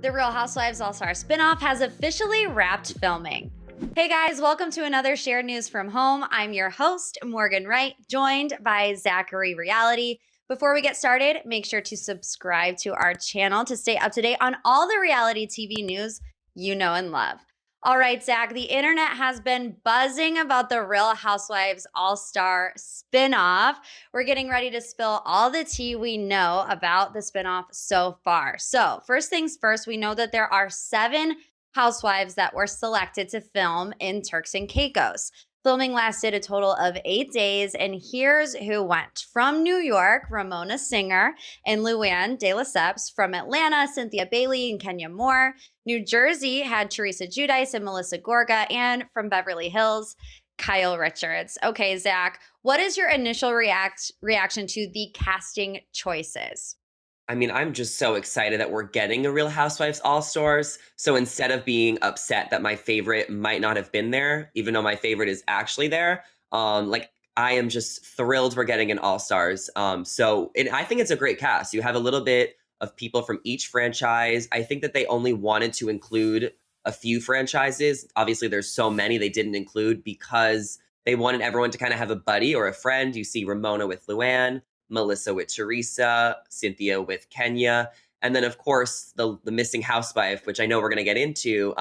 The Real Housewives All-Star spinoff has officially wrapped filming. Hey guys, welcome to another Shared News from Home. I'm your host, Morgan Wright, joined by Zachary Reality. Before we get started, make sure to subscribe to our channel to stay up to date on all the reality TV news you know and love. All right, Zach, the internet has been buzzing about the Real Housewives All-Star spinoff. We're getting ready to spill all the tea we know about the spinoff so far. So, first things first, we know that there are 7 housewives that were selected to film in Turks and Caicos. Filming lasted a total of 8 days, and here's who went. From New York, Ramona Singer and Luann de Lesseps. From Atlanta, Cynthia Bailey and Kenya Moore. New Jersey had Teresa Giudice and Melissa Gorga. And from Beverly Hills, Kyle Richards. Okay, Zach, what is your initial reaction to the casting choices? I mean, I'm just so excited that we're getting a Real Housewives All Stars. So instead of being upset that my favorite might not have been there, even though my favorite is actually there, I am just thrilled we're getting an All Stars. And I think it's a great cast. You have a little bit of people from each franchise. I think that they only wanted to include a few franchises. Obviously, there's so many they didn't include because they wanted everyone to kind of have a buddy or a friend. You see Ramona with Luann, Melissa with Teresa, Cynthia with Kenya, and then of course the missing housewife, which I know we're going to get into.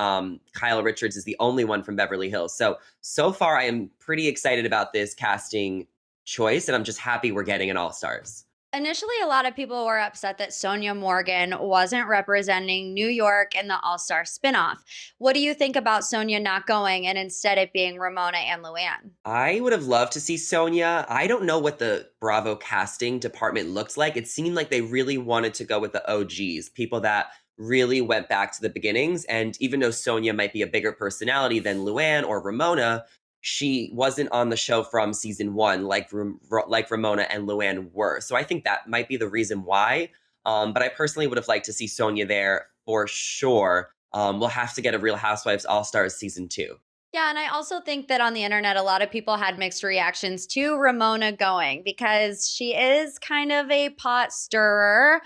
Kyle Richards is the only one from Beverly Hills. So far, I am pretty excited about this casting choice, and I'm just happy we're getting an All Stars. Initially, a lot of people were upset that Sonia Morgan wasn't representing New York in the All-Star spinoff. What do you think about Sonia not going and instead it being Ramona and Luann? I would have loved to see Sonia. I don't know what the Bravo casting department looks like. It seemed like they really wanted to go with the OGs, people that really went back to the beginnings. And even though Sonia might be a bigger personality than Luann or Ramona, she wasn't on the show from season 1 like Ramona and Luann were. So I think that might be the reason why. But I personally would have liked to see Sonia there for sure. We'll have to get a Real Housewives All Stars season 2. Yeah, and I also think that on the internet, a lot of people had mixed reactions to Ramona going because she is kind of a pot stirrer.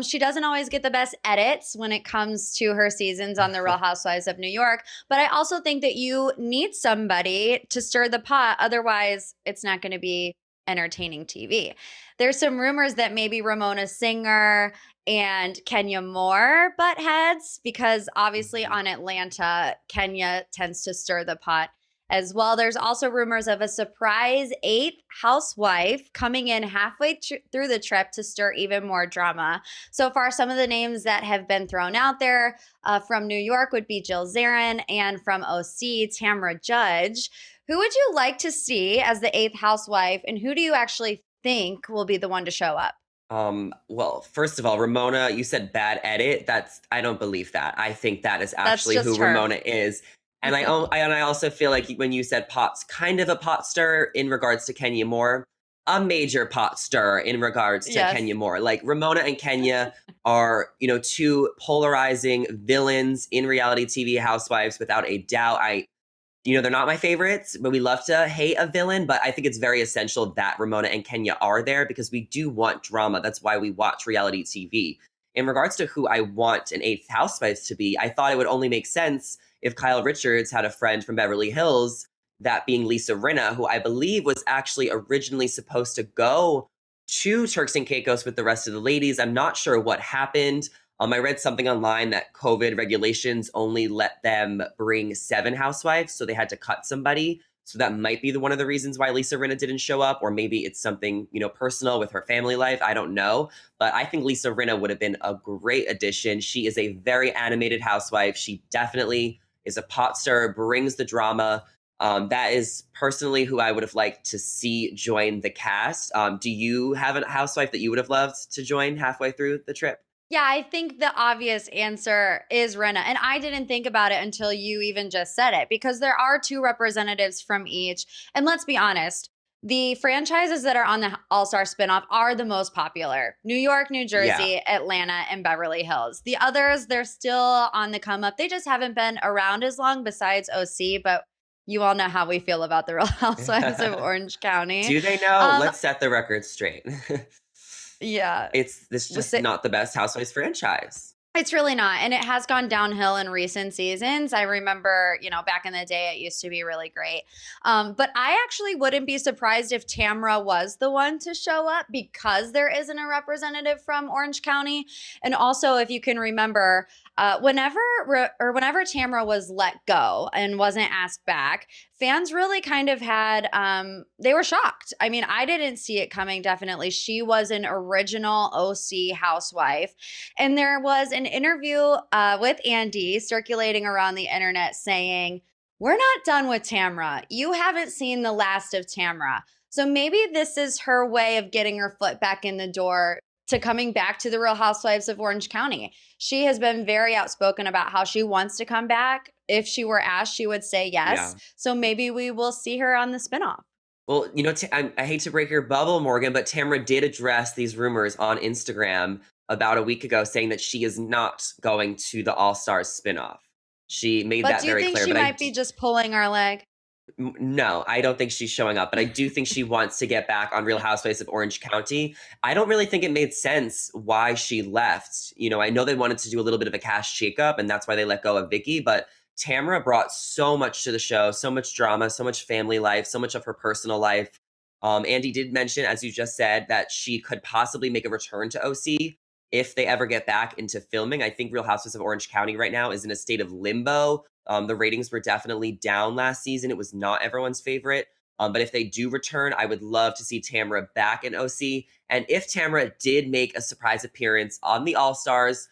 She doesn't always get the best edits when it comes to her seasons on The Real Housewives of New York. But I also think that you need somebody to stir the pot. Otherwise, it's not going to be entertaining TV. There's some rumors that maybe Ramona Singer and Kenya Moore butt heads because obviously on Atlanta, Kenya tends to stir the pot as well. There's also rumors of a surprise 8th housewife coming in halfway through the trip to stir even more drama. So far, some of the names that have been thrown out there from New York would be Jill Zarin, and from OC, Tamra Judge. Who would you like to see as the 8th housewife, and who do you actually think will be the one to show up? Well, first of all, Ramona, you said bad edit. I don't believe that. I think that is That's actually who just her. Ramona is. And I also feel like when you said pot's kind of a pot stir in regards to Kenya Moore, a major pot stir in regards to Yes. Kenya Moore. Like Ramona and Kenya are, two polarizing villains in reality TV housewives without a doubt. They're not my favorites, but we love to hate a villain. But I think it's very essential that Ramona and Kenya are there because we do want drama. That's why we watch reality TV. In regards to who I want an 8th housewife to be, I thought it would only make sense if Kyle Richards had a friend from Beverly Hills, that being Lisa Rinna, who I believe was actually originally supposed to go to Turks and Caicos with the rest of the ladies. I'm not sure what happened. I read something online that COVID regulations only let them bring 7 housewives, so they had to cut somebody. So that might be one of the reasons why Lisa Rinna didn't show up, or maybe it's something, personal with her family life. I don't know. But I think Lisa Rinna would have been a great addition. She is a very animated housewife. She definitely is a pot stirrer, brings the drama. That is personally who I would have liked to see join the cast. Do you have a housewife that you would have loved to join halfway through the trip? Yeah, I think the obvious answer is Rinna. And I didn't think about it until you even just said it because there are 2 representatives from each. And let's be honest, the franchises that are on the All-Star spinoff are the most popular. New York, New Yeah. Jersey, Atlanta, and Beverly Hills. The others, they're still on the come up. They just haven't been around as long besides OC, but you all know how we feel about the Real Housewives of Orange County. Do they know? Um, Let's set the record straight. yeah. It's this Was just it- not the best Housewives franchise. It's really not. And it has gone downhill in recent seasons. I remember, back in the day, it used to be really great. But I actually wouldn't be surprised if Tamra was the one to show up because there isn't a representative from Orange County. And also, if you can remember, whenever Tamra was let go and wasn't asked back, fans really kind of had they were shocked. I mean, I didn't see it coming, definitely. She was an original OC housewife. And there was an interview with Andy circulating around the internet saying, "We're not done with Tamra. You haven't seen the last of Tamra." So maybe this is her way of getting her foot back in the door to coming back to the Real Housewives of Orange County. She has been very outspoken about how she wants to come back. If she were asked, she would say yes. Yeah. So maybe we will see her on the spinoff. Well, I hate to break your bubble, Morgan, but Tamra did address these rumors on Instagram about a week ago, saying that she is not going to the All Stars spinoff. She made But that do you very think clear. she But might be just pulling our leg? no, I don't think she's showing up. But I do think she wants to get back on Real Housewives of Orange County. I don't really think it made sense why she left. I know they wanted to do a little bit of a cast shakeup, and that's why they let go of Vicky. But Tamra brought so much to the show, so much drama, so much family life, so much of her personal life. Andy did mention, as you just said, that she could possibly make a return to OC if they ever get back into filming. I think Real Housewives of Orange County right now is in a state of limbo. The ratings were definitely down last season. It was not everyone's favorite. But if they do return, I would love to see Tamra back in OC. And if Tamra did make a surprise appearance on the All Stars,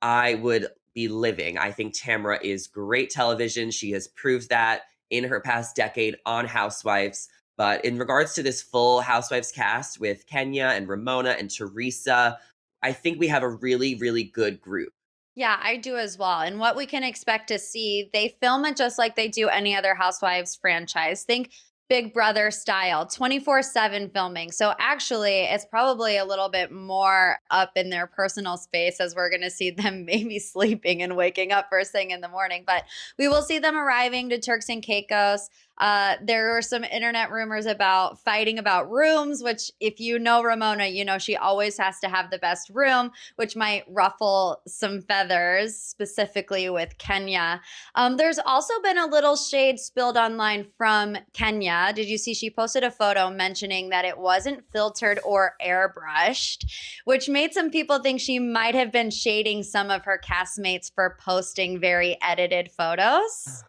I would be living. I think Tamra is great television. She has proved that in her past decade on Housewives. But in regards to this full Housewives cast with Kenya and Ramona and Teresa, I think we have a really, really good group. Yeah, I do as well. And what we can expect to see, they film it just like they do any other Housewives franchise. Think Big Brother style, 24/7 filming. So actually, it's probably a little bit more up in their personal space as we're going to see them maybe sleeping and waking up first thing in the morning. But we will see them arriving to Turks and Caicos. There were some internet rumors about fighting about rooms, which, if you know Ramona, she always has to have the best room, which might ruffle some feathers, specifically with Kenya. There's also been a little shade spilled online from Kenya. Did you see she posted a photo mentioning that it wasn't filtered or airbrushed, which made some people think she might have been shading some of her castmates for posting very edited photos?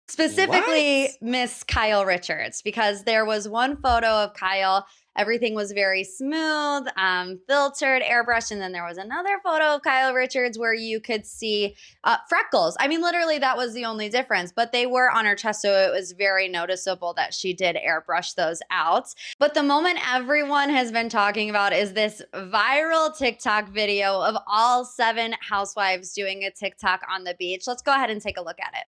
Specifically, What? Miss Kyle Richards, because there was one photo of Kyle. Everything was very smooth, filtered, airbrushed. And then there was another photo of Kyle Richards where you could see freckles. I mean, literally, that was the only difference, but they were on her chest. So it was very noticeable that she did airbrush those out. But the moment everyone has been talking about is this viral TikTok video of all 7 housewives doing a TikTok on the beach. Let's go ahead and take a look at it.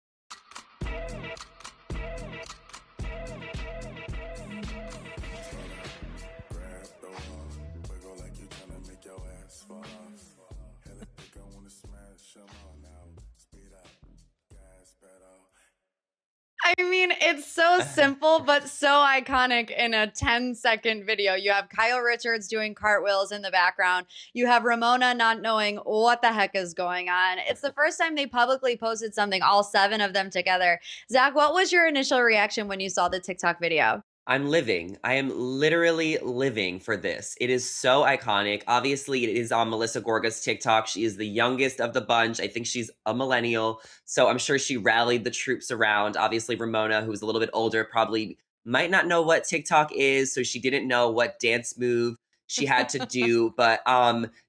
I mean, it's so simple, but so iconic in a 10-second video. You have Kyle Richards doing cartwheels in the background. You have Ramona not knowing what the heck is going on. It's the first time they publicly posted something, all 7 of them together. Zach, what was your initial reaction when you saw the TikTok video? I'm living. I am literally living for this. It is so iconic. Obviously, it is on Melissa Gorga's TikTok. She is the youngest of the bunch. I think she's a millennial. So I'm sure she rallied the troops around. Obviously, Ramona, who's a little bit older, probably might not know what TikTok is. So she didn't know what dance move she had to do. But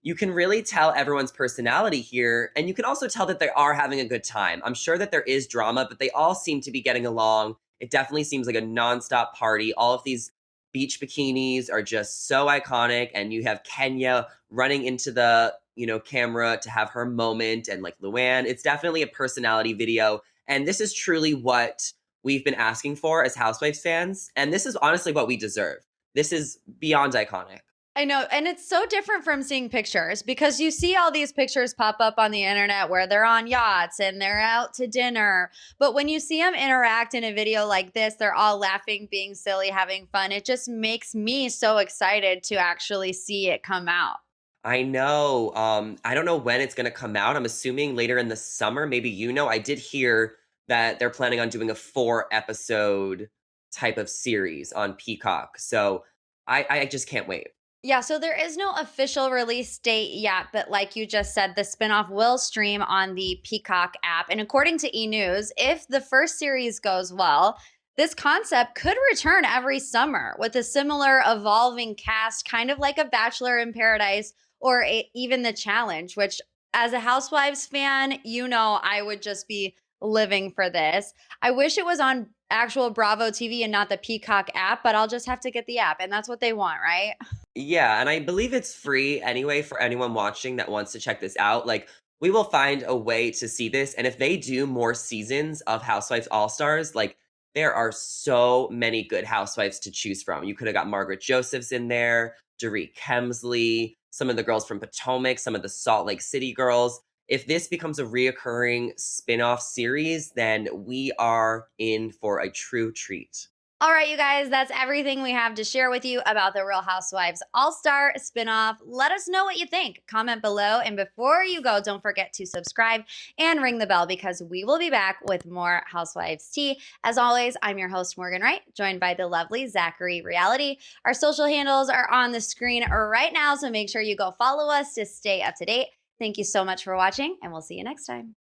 you can really tell everyone's personality here. And you can also tell that they are having a good time. I'm sure that there is drama, but they all seem to be getting along. It definitely seems like a nonstop party. All of these beach bikinis are just so iconic. And you have Kenya running into the, camera to have her moment, and like Luann. It's definitely a personality video. And this is truly what we've been asking for as Housewives fans. And this is honestly what we deserve. This is beyond iconic. I know. And it's so different from seeing pictures because you see all these pictures pop up on the internet where they're on yachts and they're out to dinner. But when you see them interact in a video like this, they're all laughing, being silly, having fun. It just makes me so excited to actually see it come out. I know. I don't know when it's gonna come out. I'm assuming later in the summer. Maybe you know. I did hear that they're planning on doing a 4 episode type of series on Peacock. So I just can't wait. Yeah, so there is no official release date yet, but like you just said, the spinoff will stream on the Peacock app. And according to E! News, if the first series goes well, this concept could return every summer with a similar evolving cast, kind of like a Bachelor in Paradise or even The Challenge, which, as a Housewives fan, I would just be living for this. I wish it was on actual Bravo TV and not the Peacock app, but I'll just have to get the app. And that's what they want, right? Yeah, and I believe it's free anyway for anyone watching that wants to check this out. Like, we will find a way to see this. And if they do more seasons of Housewives All Stars, like, there are so many good housewives to choose from. You could have got Margaret Josephs in there, Dorit Kemsley, some of the girls from Potomac, some of the Salt Lake City girls. If this becomes a reoccurring spin off series, then we are in for a true treat. All right, you guys, that's everything we have to share with you about the Real Housewives All Star spinoff. Let us know what you think. Comment below. And before you go, don't forget to subscribe and ring the bell because we will be back with more Housewives tea. As always, I'm your host, Morgan Wright, joined by the lovely Zachary Reality. Our social handles are on the screen right now, so make sure you go follow us to stay up to date. Thank you so much for watching, and we'll see you next time.